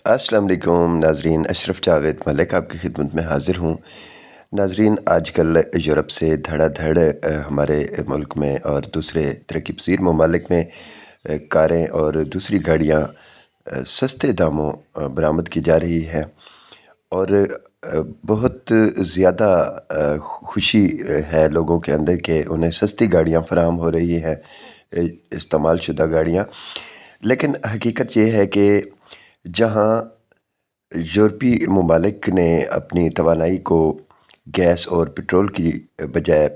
السلام علیکم ناظرین، اشرف جاوید ملک آپ کی خدمت میں حاضر ہوں۔ ناظرین، آج کل یورپ سے دھڑا دھڑ ہمارے ملک میں اور دوسرے ترقی پذیر ممالک میں کاریں اور دوسری گاڑیاں سستے داموں برآمد کی جا رہی ہیں، اور بہت زیادہ خوشی ہے لوگوں کے اندر کہ انہیں سستی گاڑیاں فراہم ہو رہی ہیں، استعمال شدہ گاڑیاں۔ لیکن حقیقت یہ ہے کہ جہاں یورپی ممالک نے اپنی توانائی کو گیس اور پٹرول کی بجائے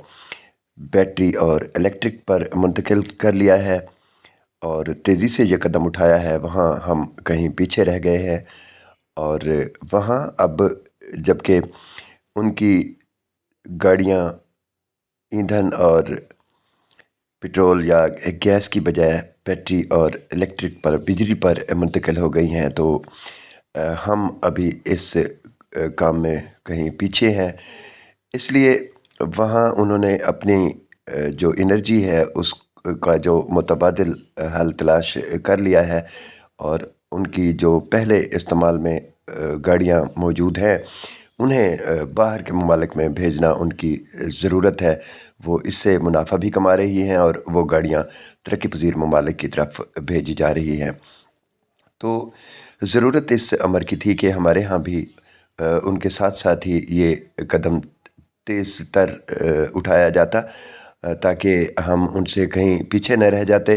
بیٹری اور الیکٹرک پر منتقل کر لیا ہے اور تیزی سے یہ قدم اٹھایا ہے، وہاں ہم کہیں پیچھے رہ گئے ہیں۔ اور وہاں اب جبکہ ان کی گاڑیاں ایندھن اور پٹرول یا گیس کی بجائے بیٹری اور الیکٹرک پر، بجلی پر منتقل ہو گئی ہیں، تو ہم ابھی اس کام میں کہیں پیچھے ہیں۔ اس لیے وہاں انہوں نے اپنی جو انرجی ہے اس کا جو متبادل حل تلاش کر لیا ہے، اور ان کی جو پہلے استعمال میں گاڑیاں موجود ہیں انہیں باہر کے ممالک میں بھیجنا ان کی ضرورت ہے۔ وہ اس سے منافع بھی کما رہی ہیں اور وہ گاڑیاں ترقی پذیر ممالک کی طرف بھیجی جا رہی ہیں۔ تو ضرورت اس امر کی تھی کہ ہمارے ہاں بھی ان کے ساتھ ساتھ ہی یہ قدم تیز تر اٹھایا جاتا، تاکہ ہم ان سے کہیں پیچھے نہ رہ جاتے۔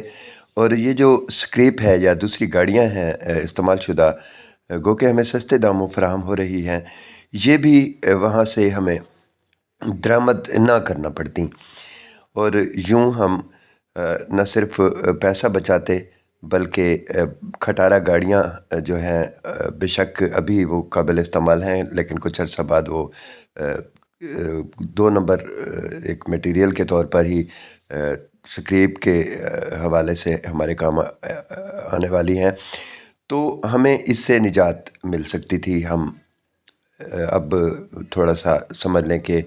اور یہ جو اسکریپ ہے یا دوسری گاڑیاں ہیں استعمال شدہ، گو کہ ہمیں سستے داموں فراہم ہو رہی ہیں، یہ بھی وہاں سے ہمیں درآمد نہ کرنا پڑتی، اور یوں ہم نہ صرف پیسہ بچاتے بلکہ کھٹارہ گاڑیاں جو ہیں بے شک ابھی وہ قابل استعمال ہیں، لیکن کچھ عرصہ بعد وہ 2 نمبر ایک میٹیریل کے طور پر ہی سکریپ کے حوالے سے ہمارے کام آنے والی ہیں۔ تو ہمیں اس سے نجات مل سکتی تھی۔ ہم اب تھوڑا سا سمجھ لیں کہ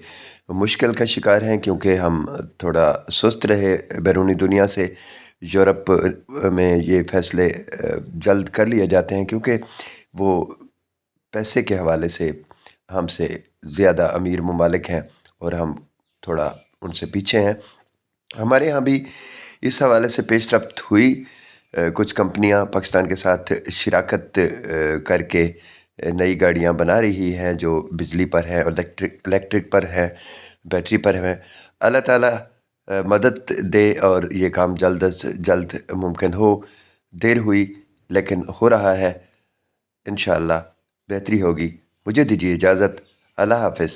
مشکل کا شکار ہیں، کیونکہ ہم تھوڑا سست رہے بیرونی دنیا سے۔ یورپ میں یہ فیصلے جلد کر لیے جاتے ہیں کیونکہ وہ پیسے کے حوالے سے ہم سے زیادہ امیر ممالک ہیں اور ہم تھوڑا ان سے پیچھے ہیں۔ ہمارے ہاں بھی اس حوالے سے پیش رفت ہوئی، کچھ کمپنیاں پاکستان کے ساتھ شراکت کر کے نئی گاڑیاں بنا رہی ہیں جو بجلی پر ہیں، الیکٹرک پر ہیں، بیٹری پر ہیں۔ اللہ تعالیٰ مدد دے اور یہ کام جلد از جلد ممکن ہو۔ دیر ہوئی لیکن ہو رہا ہے، انشاءاللہ بہتری ہوگی۔ مجھے دیجیے اجازت، اللہ حافظ۔